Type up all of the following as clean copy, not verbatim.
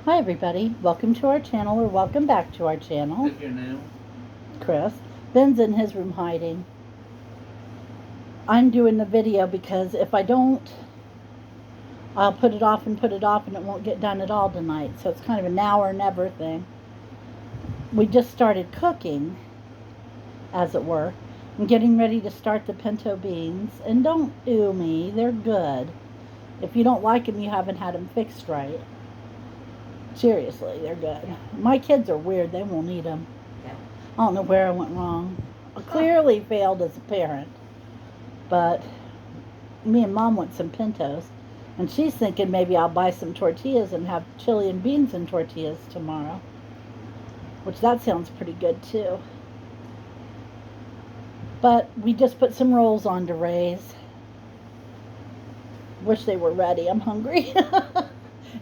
Hi everybody, welcome to our channel or welcome back to our channel. If you're new. Chris. Ben's in his room hiding. I'm doing the video because if I don't, I'll put it off and it won't get done at all tonight. So it's kind of a now or never thing. We just started cooking, as it were. I'm getting ready to start the pinto beans. And don't ew me, they're good. If you don't like them, you haven't had them fixed right. Seriously, they're good. My kids are weird. They won't eat them. I don't know where I went wrong. I clearly failed as a parent. But me and Mom want some pintos. And she's thinking maybe I'll buy some tortillas and have chili and beans and tortillas tomorrow. Which that sounds pretty good too. But we just put some rolls on to raise. Wish they were ready. I'm hungry.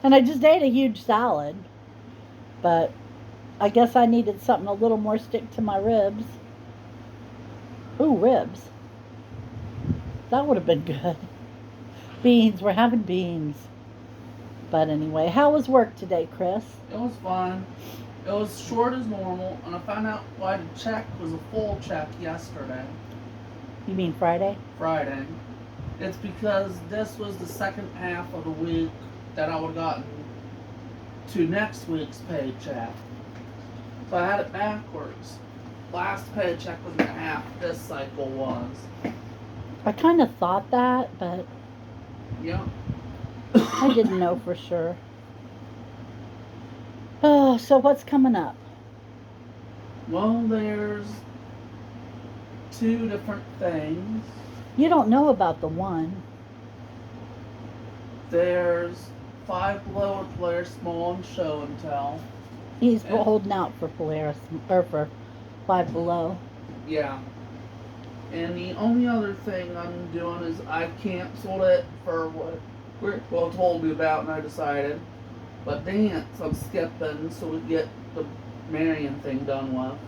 And I just ate a huge salad. But I guess I needed something a little more stick to my ribs. Ooh, ribs. That would have been good. Beans. We're having beans. But anyway, how was work today, Chris? It was fun. It was short as normal, and I found out why the check was a full check yesterday. You mean Friday? Friday. It's because this was the second half of the week that I would have gotten to next week's paycheck. So I had it backwards. Last paycheck was the half this cycle was. I kind of thought that, but Yeah. I didn't know for sure. Oh, so what's coming up? Well, there's two different things. You don't know about the one. There's Five Below Polaris Small and Show and Tell. He's holding out for Polaris, or for Five Below. Yeah. And the only other thing I'm doing is I canceled it for what Rick told me about, and I decided. But dance, I'm skipping so we get the Marion thing done with.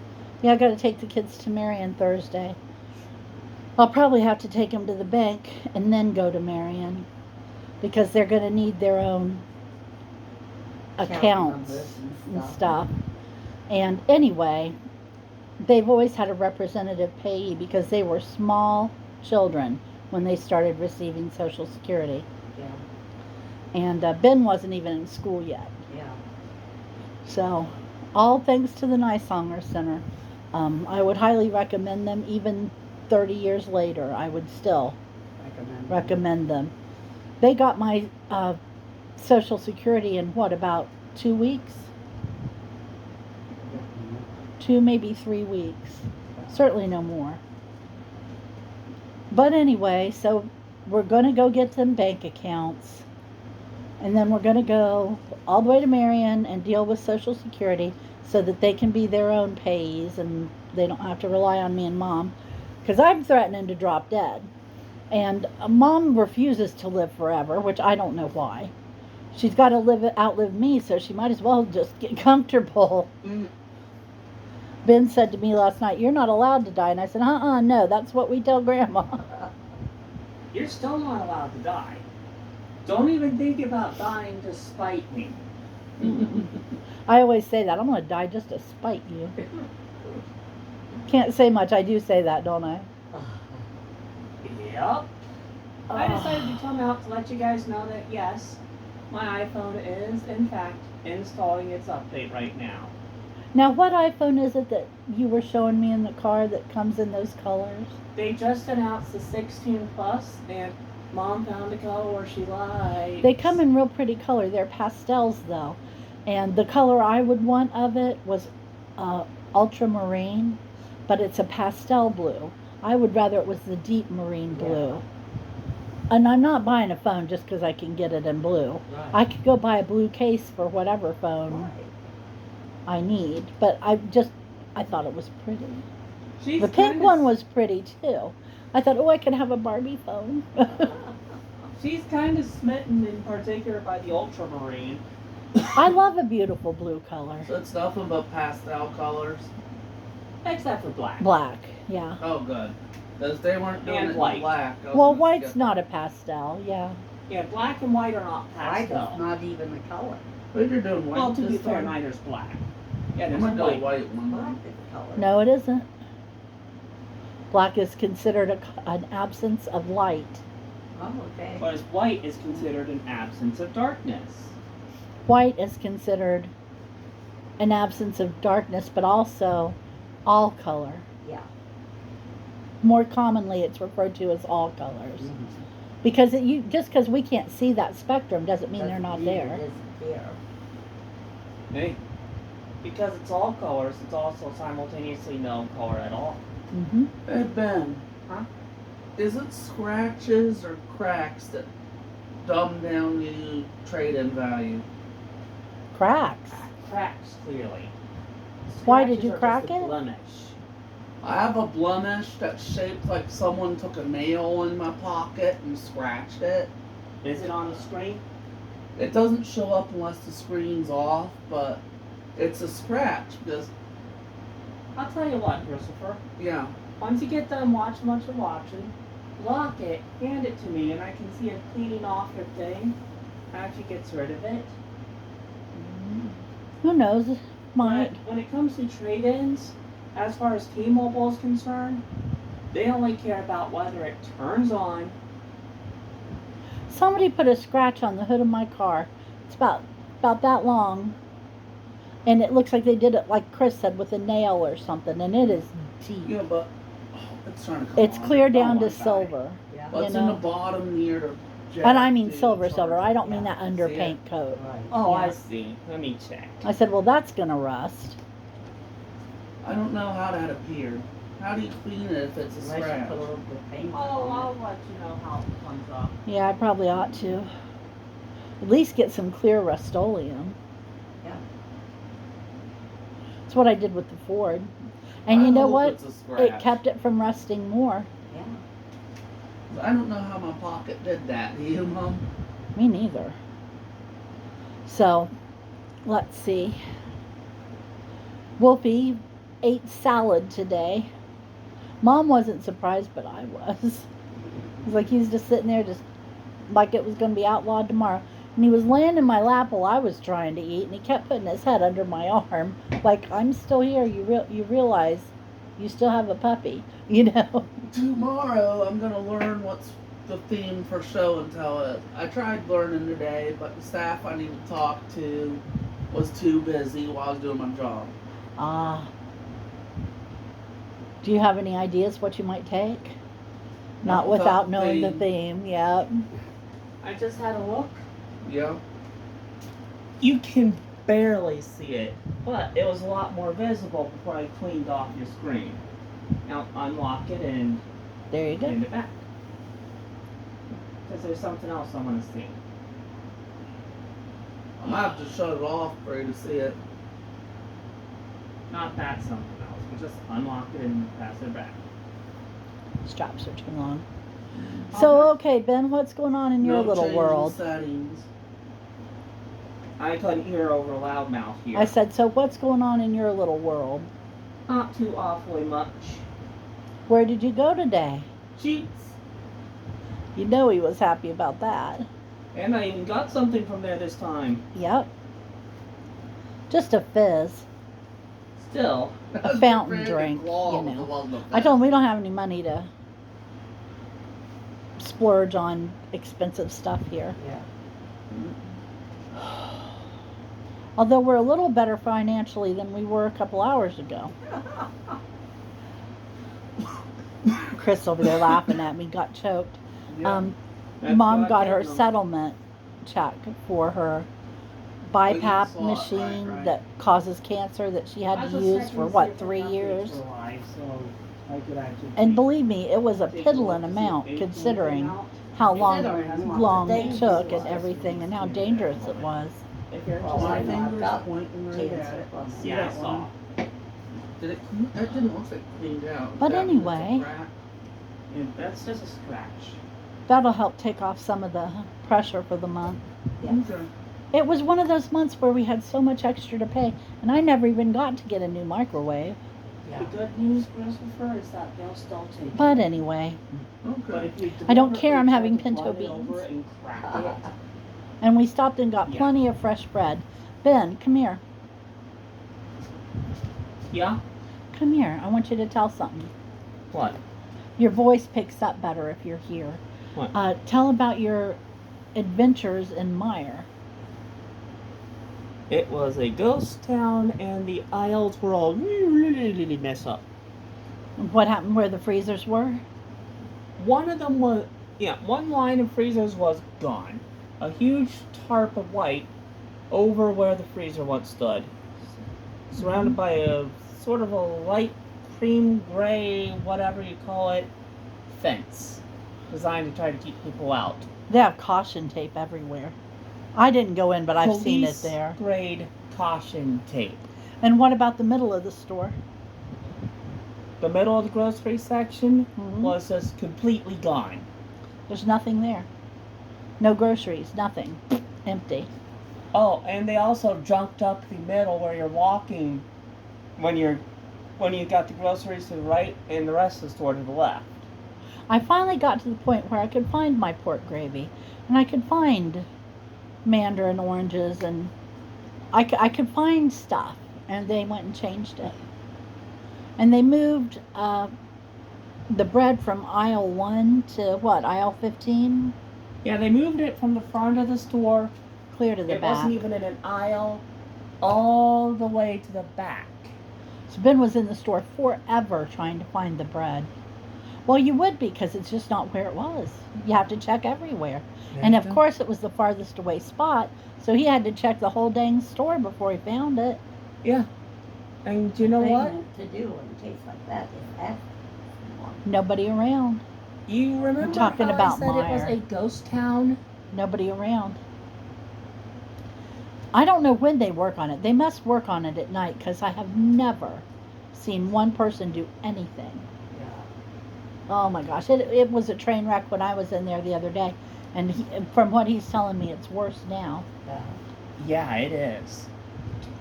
Yeah, I got to take the kids to Marion Thursday. I'll probably have to take them to the bank and then go to Marion because they're going to need their own accounts and stuff. And anyway, they've always had a representative payee because they were small children when they started receiving Social Security. Yeah. And Ben wasn't even in school yet. Yeah. So, all thanks to the Nysonger Center. I would highly recommend them. Even 30 years later, I would still recommend them. They got my Social Security in what, about 2 weeks? 2, maybe 3 weeks. Certainly no more. But anyway, so we're going to go get them bank accounts. And then we're going to go all the way to Marion and deal with Social Security so that they can be their own payees and they don't have to rely on me and Mom. Because I'm threatening to drop dead. And Mom refuses to live forever, which I don't know why. She's got to outlive me, so she might as well just get comfortable. Ben said to me last night, "You're not allowed to die." And I said, no, that's what we tell Grandma. You're still not allowed to die. Don't even think about dying to spite me. I always say that. I'm going to die just to spite you. Can't say much. I do say that, don't I? Yep. I decided to come out to let you guys know that yes, my iPhone is in fact installing its update right now. Now, what iPhone is it that you were showing me in the car that comes in those colors? They just announced the 16 Plus, and Mom found a color she likes. They come in real pretty color. They're pastels, though. And the color I would want of it was ultramarine, but it's a pastel blue. I would rather it was the deep marine blue. Yeah. And I'm not buying a phone just because I can get it in blue. Right. I could go buy a blue case for whatever phone I need, but I thought it was pretty. The pink one was pretty too. I thought, I could have a Barbie phone. She's kind of smitten in particular by the ultramarine. I love a beautiful blue color. So it's nothing but pastel colors. Except for black. Black, yeah. Oh, good. Because they weren't doing And it white. in black. Well, white's not a pastel, yeah. Yeah, black and white are not White pastel. is not even a color. But you're doing white Well, to be this fair, time. neither's black. Yeah, I'm there's gonna do a white. white one. Black is a color. No, it isn't. Black is considered an absence of light. Oh, okay. Whereas white is considered an absence of darkness. White is considered an absence of darkness, but also all color. Yeah. More commonly, it's referred to as all colors. Mhm. Because just because we can't see that spectrum doesn't mean they're Doesn't not mean there. it isn't there. Hey. Because it's all colors, it's also simultaneously no color at all. Hmm. Hey Ben. Huh? Is it scratches or cracks that dumb down the trade-in value? Cracks. Cracks, clearly. Why did you Scratches are crack just a it? blemish. I have a blemish that's shaped like someone took a nail in my pocket and scratched it. Is it on the screen? It doesn't show up unless the screen's off, but it's a scratch because, I'll tell you what, Christopher. yeah. Once you get done watching what you're watching, lock it, hand it to me, and I can see it cleaning off your thing after it gets rid of it. Who knows? Might. But when it comes to trade-ins, as far as T-Mobile is concerned, they only care about whether it turns on. Somebody put a scratch on the hood of my car. It's about that long. And it looks like they did it, like Chris said, with a nail or something. And it is deep. Yeah, but it's trying to come It's on. clear down Oh, to I got it. silver. Yeah. But it's you in the know. bottom near the jack. And I mean to silver. charge I it. don't mean that Yeah. underpaint coat. Right. Oh, I Yeah. see. Let me check. I said, well, that's going to rust. I don't know how that appeared. How do you clean it if it's a Unless you scratch? put a little bit of paint Oh, on I'll let you know how it comes off. Yeah, I probably ought to. At least get some clear Rust-Oleum. Yeah. That's what I did with the Ford. And I you know hope what? it's a It scratch. kept it from rusting more. it. Yeah. I don't know how my pocket did that. Do you, Mom? Me neither. So, let's see. Wolfie ate salad today. Mom wasn't surprised, but I was. It was like he was just sitting there, just like it was going to be outlawed tomorrow. And he was laying in my lap while I was trying to eat, and he kept putting his head under my arm, like, I'm still here. You realize you still have a puppy, you know? Tomorrow I'm gonna learn what's the theme for show and tell it. I tried learning today, but the staff I need to talk to was too busy while I was doing my job. Do you have any ideas what you might take? Not Not without without knowing the theme. theme, yeah. I just had a look. Yeah. You can barely see it, but it was a lot more visible before I cleaned off your screen. Now unlock it and There you go. hand it back. Because there's something else I want to see. I might have to shut it off for you to see it. Not that something else, but just unlock it and pass it back. Straps are too long. So, okay, Ben, what's going on in your No little change in world? settings. I couldn't hear over loudmouth here. I said, so what's going on in your little world? Not too awfully much. Where did you go today? Cheats. You know he was happy about that. And I even got something from there this time. Yep. Just a fizz. Still. A fountain drink, you know. I told him we don't have any money to splurge on expensive stuff here. Yeah. Although we're a little better financially than we were a couple hours ago. Chris over there laughing at me, got choked. Yeah. That's Mom what got I her did, Mom. settlement check for her BiPAP saw it, machine right. that causes cancer that she had to use for what, 3 years? And believe me, it was a piddling amount considering how long it took and everything and how dangerous it was. If you're Well, My I know, I've finger's got pointing right cancer at it. plus. See Yeah, I that saw. one? Did it clean? That didn't look like it cleaned out. But That was just a anyway. crack. Yeah, that's just a scratch. That'll help take off some of the pressure for the month. Yeah. Okay. It was one of those months where we had so much extra to pay, and I never even got to get a new microwave. Yeah. The good news, Christopher, is that they'll still take it. But anyway, But Okay. if you I don't care, I'm deliberately having try to pinto run it over beans. and crack it. and we stopped and got Yeah. plenty of fresh bread. Ben, come here. Yeah? Come here. I want you to tell something. What? Your voice picks up better if you're here. What? Tell about your adventures in Meyer. It was a ghost town, and the aisles were all really messed up. What happened where the freezers were? One of them was, one line of freezers was gone. A huge tarp of white over where the freezer once stood, surrounded by a sort of a light cream gray, whatever you call it, fence, designed to try to keep people out. They have caution tape everywhere. I didn't go in, but I've seen it there. Grade caution tape. And what about the middle of the store? The middle of the grocery section Mhm. was just completely gone. There's nothing there. No groceries, nothing. Empty. Oh, and they also junked up the middle where you're walking when you got the groceries to the right and the rest of the store to the left. I finally got to the point where I could find my pork gravy, and I could find mandarin oranges, and I could find stuff, and they went and changed it. And they moved the bread from aisle 1 to what, aisle 15? Yeah, they moved it from the front of the store. Clear to the It back. wasn't even in an aisle, all the way to the back. So Ben was in the store forever trying to find the bread. Well, you would be, because it's just not where it was. You have to check everywhere. And of course it was the farthest away spot, so he had to check the whole dang store before he found it. Yeah. And you know Thing what? to do in a case like that is ask someone. Nobody around. You remember talking how about I said it was Meyer. a ghost town? Nobody around. I don't know when they work on it. They must work on it at night, because I have never seen one person do anything. Yeah. Oh my gosh, it was a train wreck when I was in there the other day. And from what he's telling me, it's worse now. Yeah. Yeah, it is.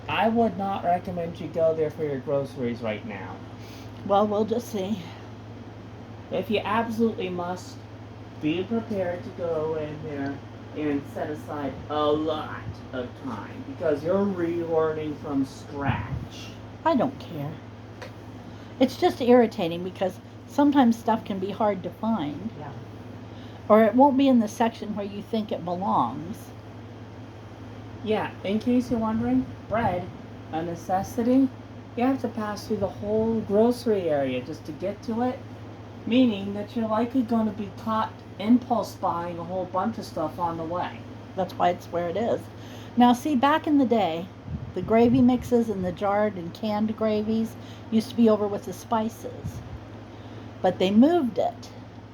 I would not recommend you go there for your groceries right now. Well, we'll just see. If you absolutely must, be prepared to go in there and set aside a lot of time, because you're relearning from scratch. I don't care. It's just irritating, because sometimes stuff can be hard to find. Yeah. Or it won't be in the section where you think it belongs. Yeah, in case you're wondering, bread, a necessity, you have to pass through the whole grocery area just to get to it, meaning that you're likely going to be caught impulse buying a whole bunch of stuff on the way. That's why it's where it is. Now, see, back in the day, the gravy mixes and the jarred and canned gravies used to be over with the spices. But they moved it,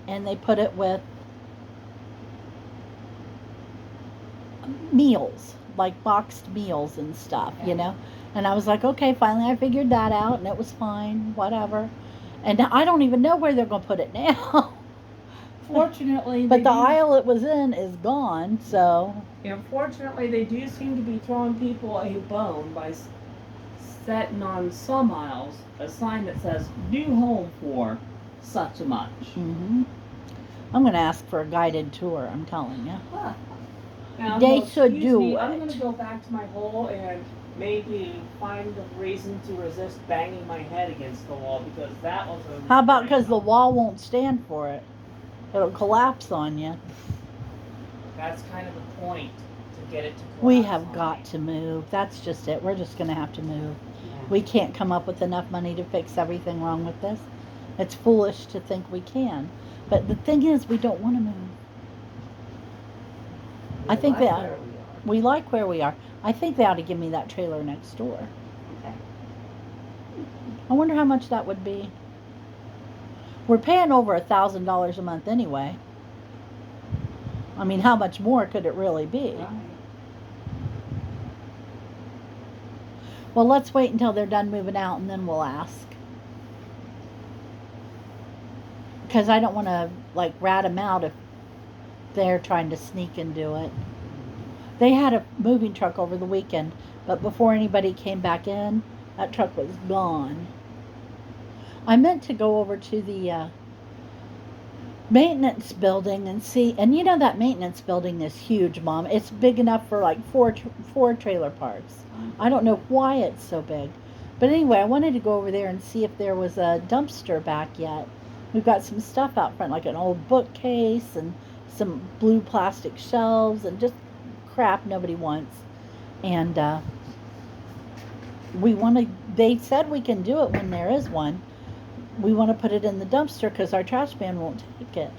and they put it with meals, like boxed meals and stuff, you know? And I was like, okay, finally I figured that out, and it was fine, whatever. And I don't even know where they're going to put it now. Fortunately, But the aisle it was in is gone, so... Unfortunately, they do seem to be throwing people a bone by setting on some aisles a sign that says "New home for such a much." I'm going to ask for a guided tour, I'm telling you. Huh. Now, They no, should excuse do me, I'm going it. to go back to my hole and maybe find a reason to resist banging my head against the wall, because that was a... How about because the wall won't stand for it? It'll collapse on you. That's kind of the point, to get it to collapse We have on got me. to move. That's just it. We're just going to have to move. Yeah. We can't come up with enough money to fix everything wrong with this. It's foolish to think we can. But the thing is, we don't want to move. I think like that- where we are. We like where we are. I think they ought to give me that trailer next door. Okay. I wonder how much that would be. We're paying over $1,000 a month anyway. I mean, how much more could it really be? Right. Well, let's wait until they're done moving out, and then we'll ask. Because I don't want to, like, rat them out if they're trying to sneak and do it. They had a moving truck over the weekend, but before anybody came back in, that truck was gone. I meant to go over to the maintenance building and see, and you know that maintenance building is huge, Mom. It's big enough for like four trailer parks. I don't know why it's so big. But anyway, I wanted to go over there and see if there was a dumpster back yet. We've got some stuff out front, like an old bookcase and some blue plastic shelves and just crap nobody wants. And they said we can do it when there is one. We want to put it in the dumpster because our trash man won't take it.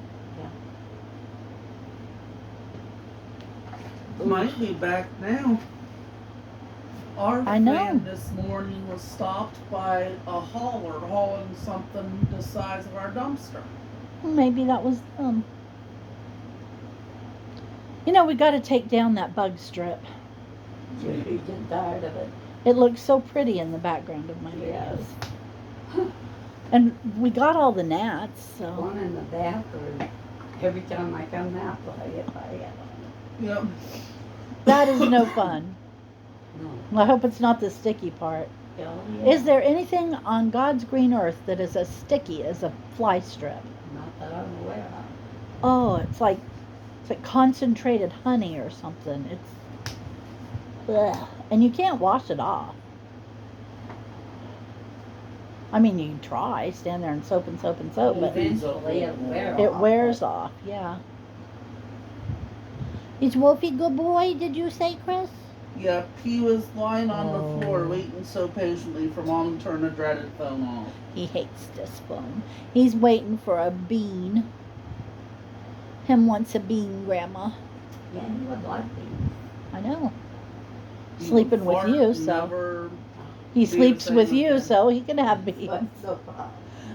Might be back now. Our I know. van this morning was stopped by a hauler hauling something the size of our dumpster. Maybe that was them. You know, we got to take down that bug strip. You're getting tired of it. It looks so pretty in the background of my Yes. videos. And we got all the gnats, so. One in the bathroom. Every time I come out, I hit my head on Yep. That is no fun. it. No. I hope it's not the sticky part. Oh, yeah. Is there anything on God's green earth that is as sticky as a fly strip? Not that I'm aware of. Oh, it's like concentrated honey or something. Ugh. And you can't wash it off. I mean, you can try, stand there and soap, but Eventually it wears off, yeah. Is Wolfie good boy, did you say, Chris? Yep, he was lying on the floor Oh. waiting so patiently for Mom to turn the dreaded phone off. He hates this phone. He's waiting for a bean. Him wants a bean, Grandma. Yeah, he would like these. I know. He Sleeping would with fart you, and so. never He be the sleeps same with you, again. so he can have beans. But so far.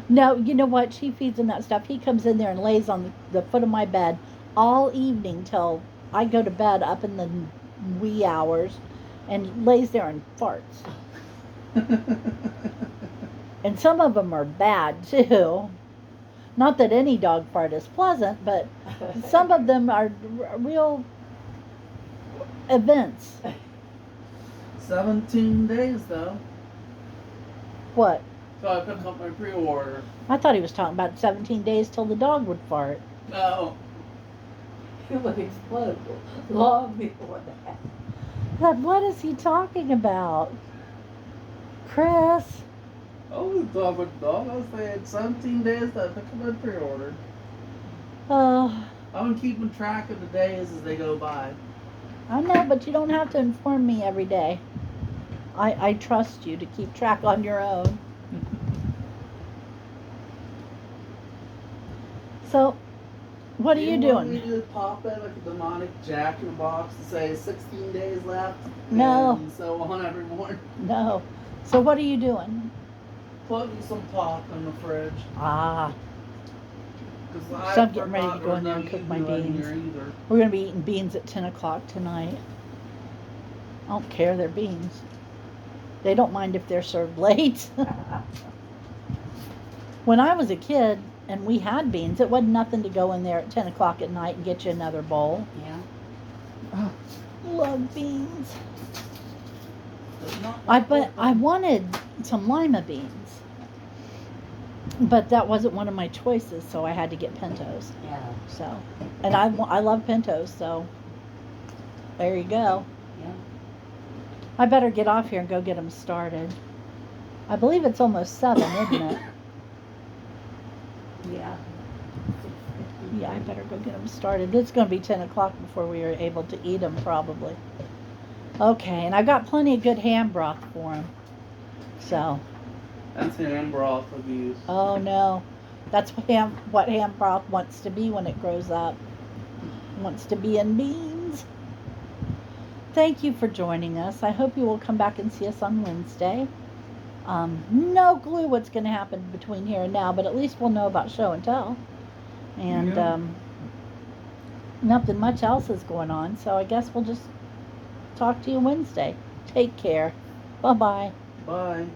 No, you know what? She feeds him that stuff. He comes in there and lays on the foot of my bed all evening till I go to bed up in the wee hours and lays there and farts. And some of them are bad too. Not that any dog fart is pleasant, but some of them are real events. 17 days though. What? So I picked up my pre-order. I thought he was talking about 17 days till the dog would fart. No. It would explode long before that. But what is he talking about? Chris? I was talking about dog. I was saying 17 days that I picked up my pre-order. Oh, I've been keeping track of the days as they go by. I know, but you don't have to inform me every day. I trust you to keep track on your own. So, what are you Do you want doing? me to pop in like a demonic Jack in the Box to say 16 days left? No. And so on every morning. No. So what are you doing? Putting some pop in the fridge. Ah, Because So I I'm getting ready to forgot go in there there's and cook no my Eagle in beans. here either. we're going to be eating beans at 10 o'clock tonight. I don't care, they're beans. They don't mind if they're served late. When I was a kid and we had beans, it wasn't nothing to go in there at 10 o'clock at night and get you another bowl. Yeah. Love beans. There's not But I wanted some lima beans. But that wasn't one of my choices, so I had to get pintos. Yeah. So, and I love pintos, so there you go. Yeah. I better get off here and go get them started. I believe it's almost 7, isn't it? Yeah. Yeah, I better go get them started. It's going to be 10 o'clock before we are able to eat them, probably. Okay, and I got plenty of good ham broth for them. So, That's hand broth abuse. oh no, that's what ham broth wants to be when it grows up. It wants to be in beans. Thank you for joining us. I hope you will come back and see us on Wednesday. No clue what's going to happen between here and now, but at least we'll know about show and tell. And Yeah. Nothing much else is going on, so I guess we'll just talk to you Wednesday. Take care. Bye-bye. Bye.